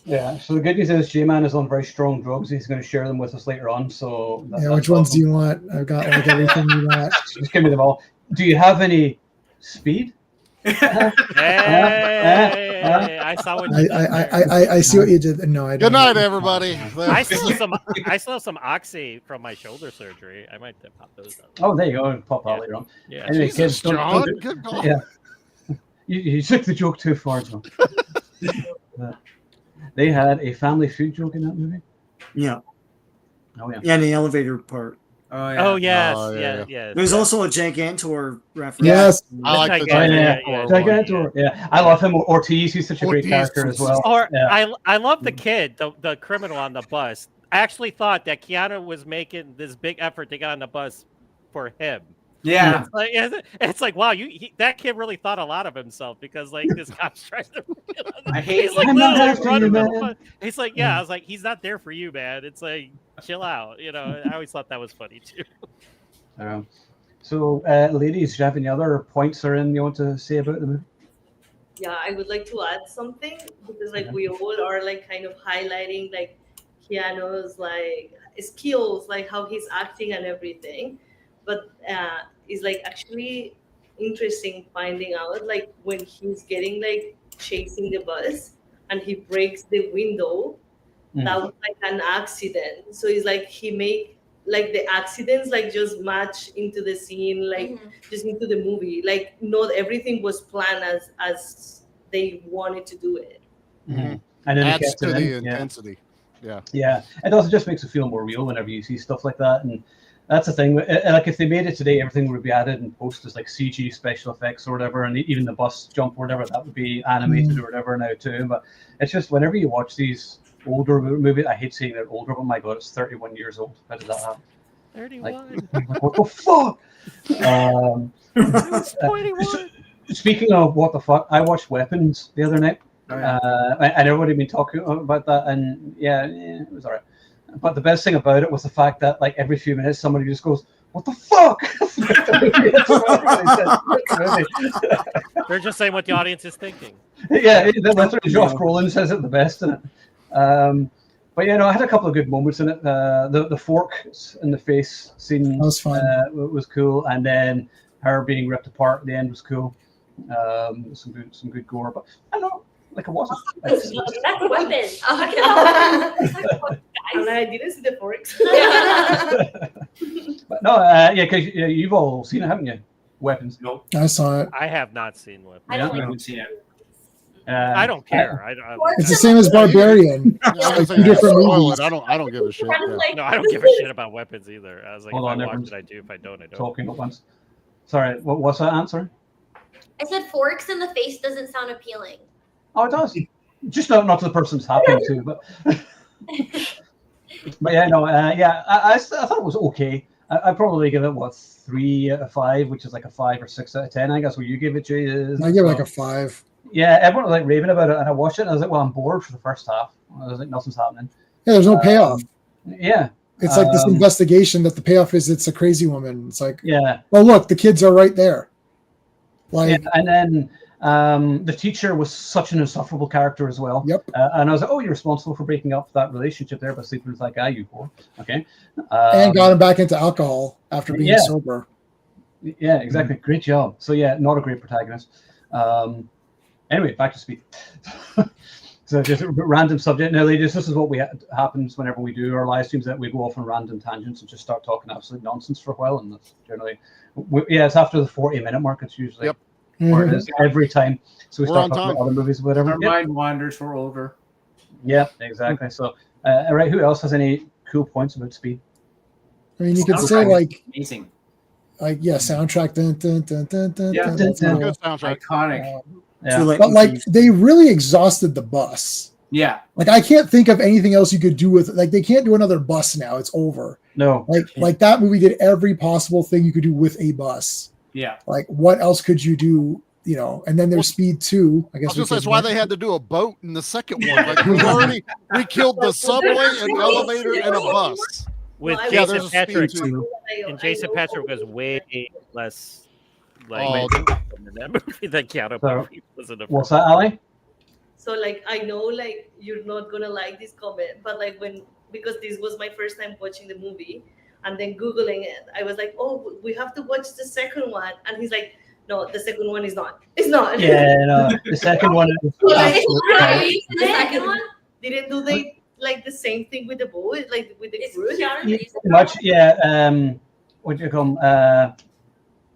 Yeah. So the good news is J-Man is on very strong drugs. He's going to share them with us later on. So Which ones do you want? I've got like everything you want. Just give me them all. Do you have any speed? Hey, I saw what you did there. I see what you did. No, I don't. Good night, everybody. I still have some oxy from my shoulder surgery. I might pop those up. Oh, there you go. Pop that later on. Yeah. Anyway, Jesus, kids, John. don't Good call. yeah. You took the joke too far, John. They had a family feud joke in that movie. Yeah. Oh yeah. Yeah, the elevator part. Oh yeah. Oh yes, Oh, yeah. yeah. There's also a Gigantor reference. Yes. I like the Gigantor. Gigantor. Yeah, I love him. Ortiz, he's such a great Ortiz. character as well. Or Yeah. I love the kid, the criminal on the bus. I actually thought that Keanu was making this big effort to get on the bus for him. Yeah. It's like wow, that kid really thought a lot of himself because like this cop's trying to. I hate. He's like I'm not literally after running you, the man. bus. He's like, yeah. I was like, he's not there for you, man. It's like, chill out. I always thought that was funny too. So, ladies, do you have any other points or anything you want to say about the movie? Yeah, I would like to add something because like we all are like kind of highlighting like Keanu's like skills, like how he's acting and everything. But it's like actually interesting finding out like when he's getting like chasing the bus and he breaks the window, that was like an accident. So it's like he make like the accidents like just match into the scene, like just into the movie. Like not everything was planned as they wanted to do it. And then Adds to the intensity. Yeah. Yeah, it also just makes it feel more real whenever you see stuff like that. And that's the thing. Like if they made it today, everything would be added and posted as like CG special effects or whatever, and even the bus jump or whatever, that would be animated or whatever now too. But it's just whenever you watch these older movies, I hate saying they're older, but my god, it's 31 years old. How did that happen? 31. Like, what the fuck? It's 21. Speaking of what the fuck, I watched Weapons the other night. And everybody had been talking about that, and yeah, it was alright. But the best thing about it was the fact that like every few minutes somebody just goes, "What the fuck?" They're just saying what the audience is thinking. Yeah, literally Josh Brolin says it the best in it. But I had a couple of good moments in it. The fork in the face scene was fun. Was cool, and then her being ripped apart at the end was cool. Some good gore, but I don't know. Like it wasn't. That's Weapons. And I didn't see the forks. But no, because you've all seen it, haven't you? Weapons. Nope. I saw it. I have not seen Weapons. I don't I haven't seen it. I don't care. It's the same as Barbarian. Like two different movies. I don't give a shit. Yeah. No, I don't give a shit about Weapons either. I was like, Hold if on, I watch everyone's it, I do. If I don't, I don't. Talking at once. Sorry, what's that answer? I said forks in the face doesn't sound appealing. Oh, it does. Just not to the person it's happening to, but but yeah, no, I thought it was okay. I'd probably give it 3 out of 5, which is like a 5 or 6 out of 10. I guess what you give it, Jay, is I give it like a 5. Yeah, everyone was like raving about it, and I watched it, and I was like, well, I'm bored for the first half. I was like, nothing's happening. Yeah, there's no payoff. Yeah. It's like this investigation that the payoff is it's a crazy woman. It's like, yeah. Well, look, the kids are right there. Like, yeah, and then the teacher was such an insufferable character as well. Yep. And I was like, oh, you're responsible for breaking up that relationship there by sleeping with that guy, you poor. Okay. And got him back into alcohol after being sober. Yeah, exactly. Great job. So yeah, not a great protagonist. Anyway, back to Speed. So just a random subject. Now, ladies, this is what happens whenever we do our live streams, that we go off on random tangents and just start talking absolute nonsense for a while. And that's generally, it's after the 40-minute mark. It's usually where it is every time. So we start talking about other movies, whatever. Our mind wanders. We're over. Yeah, exactly. So, all right, who else has any cool points about Speed? I mean, you could say like amazing. Like soundtrack. Dun, dun, dun, dun, dun, Yeah, dun, dun, dun. Good soundtrack. Iconic. Yeah. But like they really exhausted the bus. Yeah. Like I can't think of anything else you could do with it. Like they can't do another bus now. It's over. No. Like that movie did every possible thing you could do with a bus. Yeah. Like what else could you do and then there's Speed 2. I guess that's why they had to do a boat in the second one. Like we killed the subway, an elevator, and a bus. With Jason Patrick, and Jason Patrick was way less like in that movie than Keanu was in the first. What's that, Ali? So like I know like you're not gonna like this comment, but like because this was my first time watching the movie and then Googling it, I was like, oh, we have to watch the second one, and he's like, no, the second one is not. It's not. Yeah, no, the second one is The second one didn't do they like the same thing with the boat, like with the crew? Much, yeah. What do you call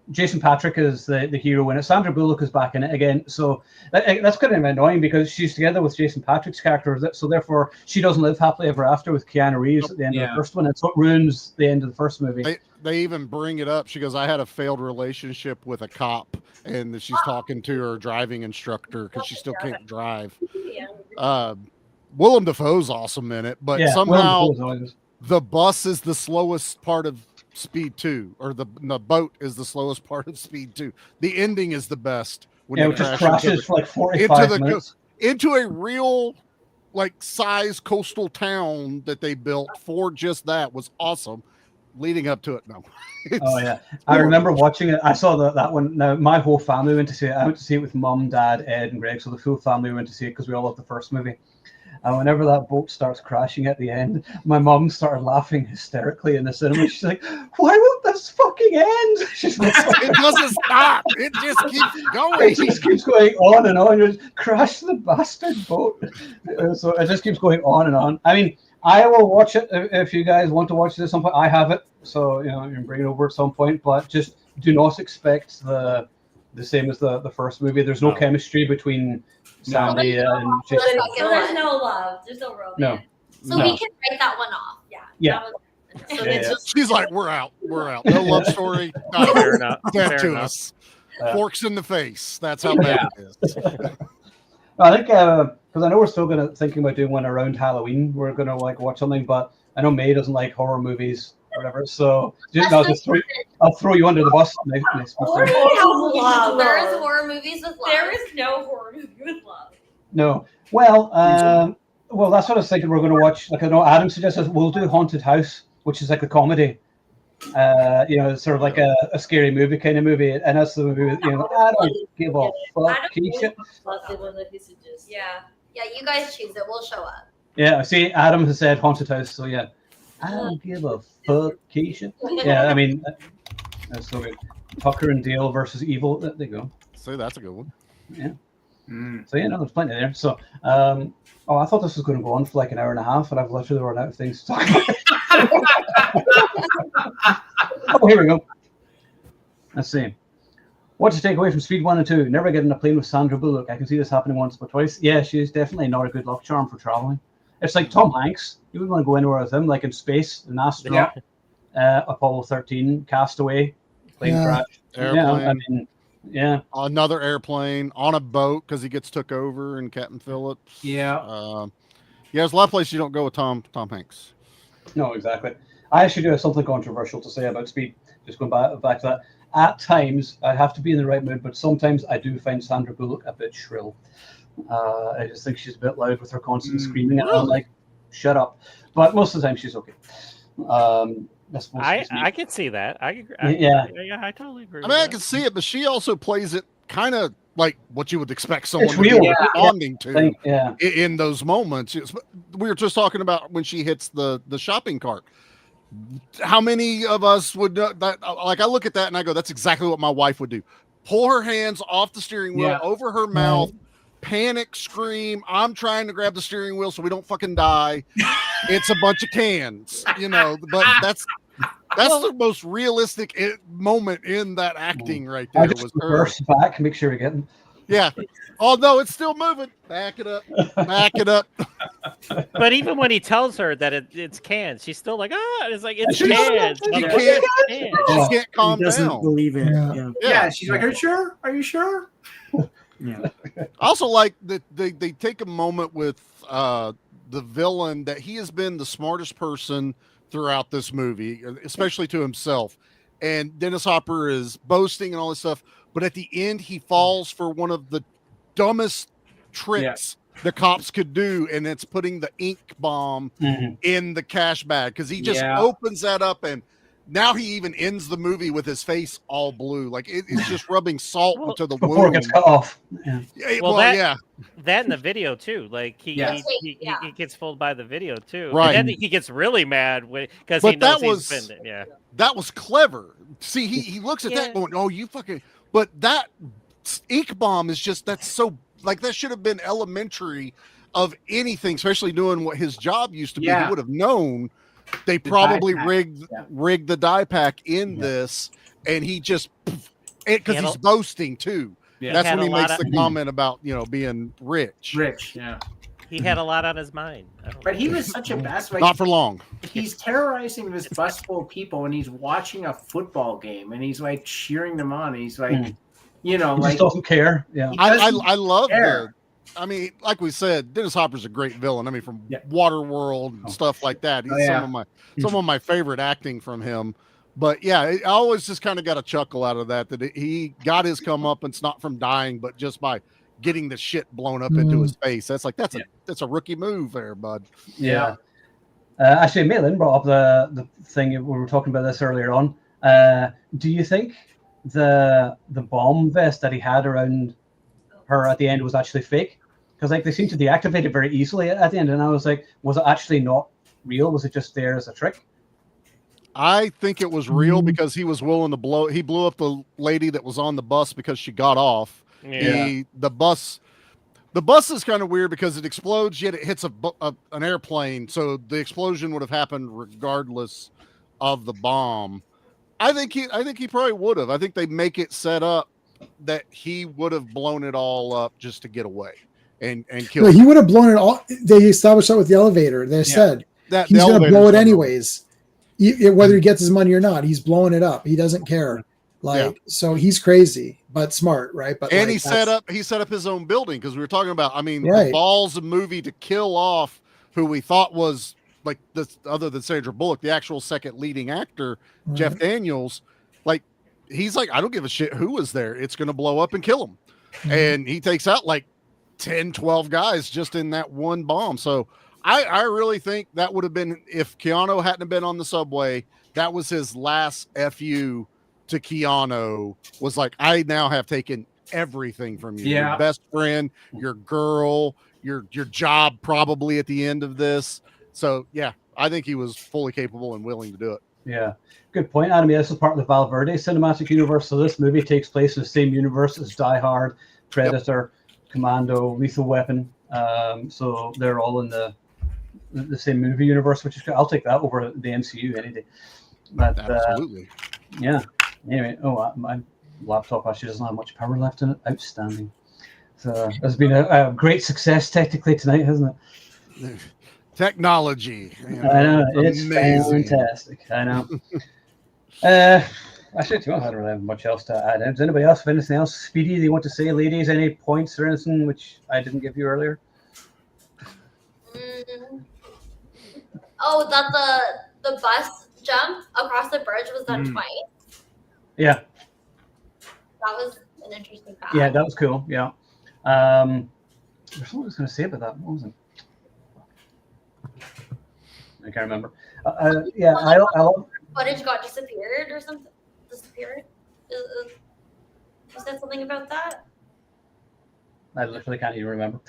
Jason Patrick is the hero in it. Sandra Bullock is back in it again. So that's kind of annoying because she's together with Jason Patrick's character. So therefore, she doesn't live happily ever after with Keanu Reeves at the end of the first one. And so it ruins the end of the first movie. They even bring it up. She goes, I had a failed relationship with a cop, and she's talking to her driving instructor because she still can't drive. Willem Dafoe's awesome in it, but somehow the bus is the slowest part of Speed 2, or the boat is the slowest part of Speed 2. The ending is the best when it just crashes for like 45 minutes into a real like size coastal town that they built for just that. Was awesome. Leading up to it, no. Oh yeah, I remember watching it. I saw that one. Now my whole family went to see it. I went to see it with Mum, Dad, Ed, and Greg. So the full family went to see it because we all loved the first movie. And whenever that boat starts crashing at the end, my mum started laughing hysterically in the cinema. She's like, why won't this fucking end? She's like, it doesn't stop. It just keeps going. It just keeps going on and on. Just crash the bastard boat. So it just keeps going on and on. I mean, I will watch it if you guys want to watch it at some point. I have it. So, you can bring it over at some point. But just do not expect the same as the first movie. There's no chemistry between Sandy and Jason. There's no love. There's no romance. No. So we can write that one off. Yeah. She's like, we're out. No love story. Fair enough. Dead to us. Forks in the face. That's how bad it is. I think because I know we're still thinking about doing one around Halloween. We're gonna watch something, but I know May doesn't like horror movies or whatever. So I'll throw you under the bus. There is horror movies with love. There is no horror movie with love. No. Well, that's what I was thinking. We're going to watch. Like I know Adam suggested we'll do Haunted House, which is like a comedy. It's sort of like a scary movie kind of movie, and that's the movie. I don't give a fuck. Yeah, you guys choose it. We'll show up. Yeah, see, Adam has said Haunted House, so yeah. I don't give a fuck, Keisha. Yeah, I mean, that's so good. Tucker and Dale versus Evil. There you go. So that's a good one. Yeah. So there's plenty there. So, I thought this was going to go on for like an hour and a half, and I've literally run out of things to talk about. Oh, here we go. Let's see. What to take away from Speed 1 and 2? Never get in a plane with Sandra Bullock. I can see this happening once but twice. Yeah, she's definitely not a good luck charm for traveling. It's like Tom Hanks. You wouldn't want to go anywhere with him, like in space, an astronaut, Apollo 13, Castaway, plane crash. Airplane. Another airplane, on a boat because he gets took over in Captain Phillips. There's a lot of places you don't go with Tom Hanks. No, exactly. I actually do have something controversial to say about Speed. Just going back to that. At times, I have to be in the right mood, but sometimes I do find Sandra Bullock a bit shrill. I just think she's a bit loud with her constant screaming, and I'm like, shut up. But most of the time, she's okay. I can see that. I agree. I totally agree. I mean, I can see it, but she also plays it kind of like what you would expect someone to be responding to in those moments. We were just talking about when she hits the shopping cart. How many of us would that? Like, I look at that and I go, that's exactly what my wife would do. Pull her hands off the steering wheel, over her mouth, panic, scream. I'm trying to grab the steering wheel so we don't fucking die. It's a bunch of cans, but that's the most realistic moment in that acting right there. I just reverse back, make sure we get them. Yeah. Oh no, it's still moving. Back it up. Back it up. But even when he tells her that it's cans, she's still like, it's like it's cans. She can't calm down. Doesn't believe it. Yeah. She's like, are you sure? Are you sure? Yeah. I also like that they take a moment with the villain that he has been the smartest person throughout this movie, especially to himself. And Dennis Hopper is boasting and all this stuff. but at the end he falls for one of the dumbest tricks the cops could do, and it's putting the ink bomb in the cash bag, because he just opens that up, and now he even ends the movie with his face all blue, like it's just rubbing salt into the before wound. it gets cut off. That in the video too, like he gets fooled by the video too, right? And then he gets really mad because he knows he's been that was clever. See, he looks at that going, "Oh, you fucking!" But that ink bomb is just, that's so, like, that should have been elementary of anything, especially doing what his job used to be. He would have known. They probably rigged the die pack in this, and he just, because he's boasting too. That's when he makes the comment about, you know, being rich. He had a lot on his mind. But he was such a bastard. Like, not for long. He's terrorizing this bus full of people, and he's watching a football game, and he's like cheering them on. And he's like, you know, he like, just doesn't care. Yeah, I love I mean, like we said, Dennis Hopper's a great villain. I mean, from Waterworld and stuff like that. He's some of my favorite acting from him. But yeah, I always just kind of got a chuckle out of that he got his comeuppance not from dying, but just by getting the shit blown up into his face. That's like that's a rookie move there, bud. Yeah. Actually, Malin brought up the thing, we were talking about this earlier on. Do you think the bomb vest that he had around her at the end was actually fake? Because like they seem to deactivate it very easily at the end, and I was like, was it actually not real? Was it just there as a trick? I think it was real, because he was willing to he blew up the lady that was on the bus because she got off. The bus is kind of weird because it explodes, yet it hits an airplane. So the explosion would have happened regardless of the bomb. I think he probably would have. I think they make it set up that he would have blown it all up just to get away and kill. No, he would have blown it all. They established that with the elevator. They said that he's going to blow it anyways, whether he gets his money or not. He's blowing it up. He doesn't care. So he's crazy but smart, right? But he set up his own building, because we were talking about. I mean, the balls of movie to kill off who we thought was like this, other than Sandra Bullock, the actual second leading actor, Jeff Daniels. Like, he's like, I don't give a shit who was there. It's going to blow up and kill him. And he takes out like 10, 12 guys just in that one bomb. So I really think that would have been, if Keanu hadn't been on the subway, that was his last FU to Keanu, was like, I now have taken everything from you. Your best friend, your girl, your job probably at the end of this. So yeah, I think he was fully capable and willing to do it. Yeah. Good point, Adam. This is part of the Valverde cinematic universe. So this movie takes place in the same universe as Die Hard, Predator, Commando, Lethal Weapon. So they're all in the same movie universe, which is good. I'll take that over the MCU any day. But absolutely. Yeah. Anyway, my laptop actually doesn't have much power left in it. Outstanding. So it's been a great success technically tonight, hasn't it? Technology. I know, it's amazing. Fantastic. I know. Actually, I don't really have much else to add. Does anybody else have anything else speedy they want to say, ladies? Any points or anything which I didn't give you earlier? Oh, that the bus jump across the bridge was done twice. Yeah. That was an interesting fact. Yeah, that was cool. Yeah. There's something I was going to say about that. What was it? I can't remember. Yeah, I love. Footage got disappeared or something. Disappeared. Was that something about that? I literally can't even remember.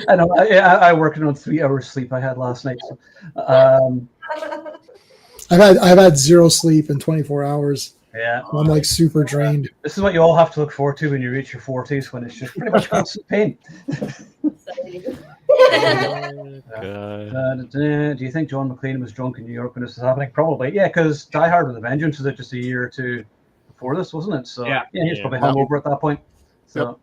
I know. I worked on 3 hours sleep I had last night. So, I've had zero sleep in 24 hours. Yeah, I'm like super drained. This is what you all have to look forward to when you reach your 40s, when it's just pretty much constant pain. Do you think John McClane was drunk in New York when this was happening? Probably, yeah, because Die Hard with a Vengeance was just a year or two before this, wasn't it? So yeah, he was probably hungover at that point. So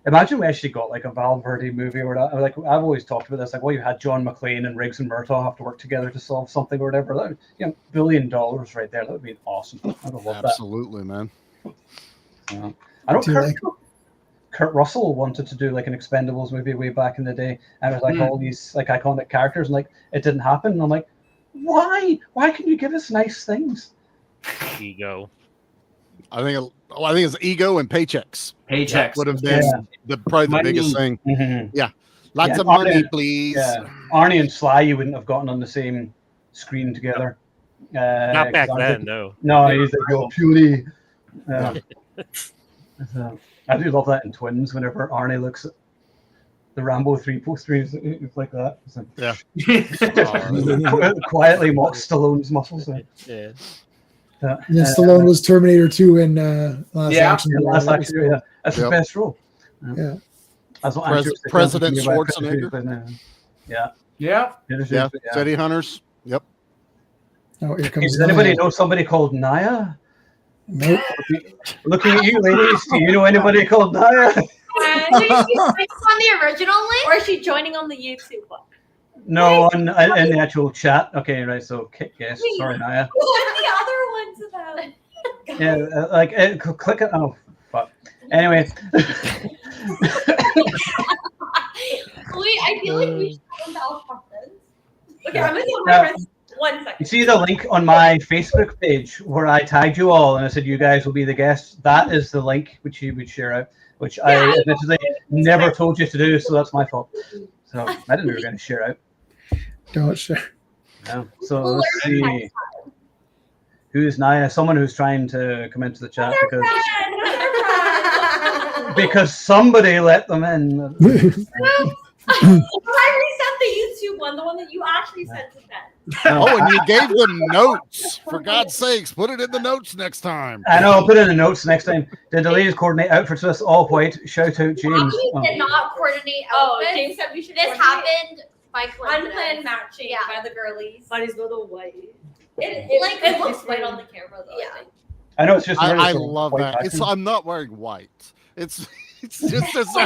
imagine we actually got like a Valverde movie or that. Like I've always talked about this, like, well, you had John McClane and Riggs and Murtaugh have to work together to solve something or whatever. That, $1 billion right there. That would be awesome. I'd love that. Absolutely, man. I don't. Kurt Russell wanted to do like an Expendables movie way back in the day, and it was like all these like iconic characters, and like it didn't happen. And I'm like, why? Why can you give us nice things? Ego. I think it's ego and paychecks. Paychecks That would have been probably the biggest thing. Mm-hmm. Yeah, lots of Arnie, money, please. Yeah. Arnie and Sly, you wouldn't have gotten on the same screen together. Not back then, no. No, he's like, yo, Pewdie. I do love that in Twins. Whenever Arnie looks at the Rambo 3 poster, it's like that. It's like, quietly mocks Stallone's muscles. Yeah. And then Stallone was Terminator 2 in Last Action Hero. Last Action Hero. That's the best role. Yeah. That's what President Schwarzenegger. Yeah. City Hunters. Yep. Oh, here comes Does anybody know somebody called Naya? Nope. Looking at you, ladies. Do you know anybody called Naya? Is she on the original link? Or is she joining on the YouTube one? No, in the actual chat. Okay, right. So, yes. Sorry, Naya. What are the other ones about? Yeah, click it. Oh, fuck. Anyway. Wait, I feel like we should have them conference. Okay, I'm gonna go my friends. 1 second. You see the link on my Facebook page where I tagged you all and I said you guys will be the guests? That is the link which you would share out, which I admittedly never told you to do, so that's my fault. So I didn't know you were going to share out. Don't share. No. So let's see. Who is Naya? Someone who's trying to come into the chat because somebody let them in. I reset the YouTube one, the one that you actually sent to them. Oh, and you gave them notes. For God's sakes, put it in the notes next time. I know, I'll put it in the notes next time. Did the ladies coordinate outfits with us? All white. Shout out, James. We did not coordinate outfits. James said we should. This happened by coincidence. Unplanned matching by the girlies. But it's not a white. It looks white on the camera though. Yeah. I know, it's just. I love that. I'm not wearing white. It's just as it's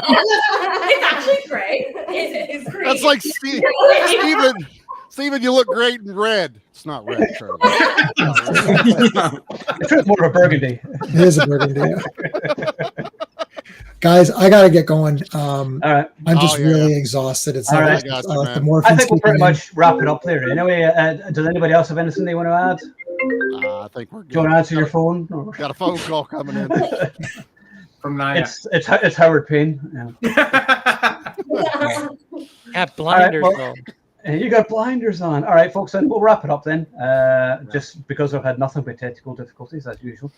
actually gray. It's green. That's like Steven, you look great in red. It's not red, Charlie. It's more of a burgundy. It is a burgundy. Yeah. Guys, I gotta get going. All right. I'm just really exhausted. It's all like, right. the morphine. I think we'll pretty much wrap it up there. Anyway, does anybody else have anything they want to add? I think we're good. Do you want to answer your phone? Got a phone call coming in. From Naya. It's Howard Payne. Yeah. Got blinders on. You got blinders on. All right, folks, then we'll wrap it up then. Just because I've had nothing but technical difficulties as usual.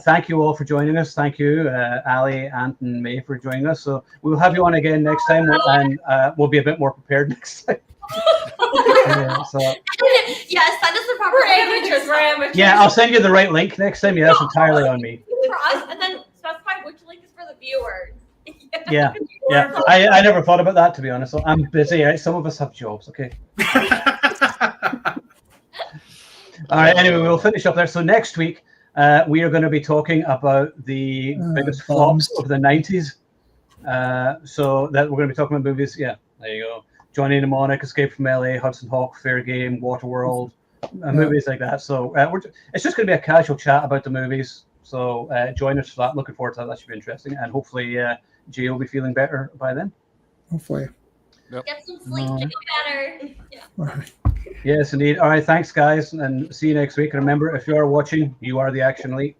Thank you all for joining us. Thank you, Ali, Ant, and May for joining us. So we'll have you on again next time, and we'll be a bit more prepared next time. Yes, send us the proper amateurs. We're amateurs. Yeah, I'll send you the right link next time. Yeah, that's entirely on me. For us, and then specify which link is for the viewers. Yeah. I never thought about that, to be honest. So I'm busy. Right? Some of us have jobs. Okay. All right. Anyway, we'll finish up there. So next week, we are going to be talking about the biggest flops of the 90s. So that we're going to be talking about movies. Yeah, there you go. Johnny Mnemonic, Escape from LA, Hudson Hawk, Fair Game, Waterworld, movies like that. So it's just going to be a casual chat about the movies. So join us for that. Looking forward to that. That should be interesting. And hopefully Jay will be feeling better by then. Hopefully. Get some sleep to get better. Yeah. Yes, indeed. All right. Thanks, guys. And see you next week. And remember, if you are watching, you are the action elite.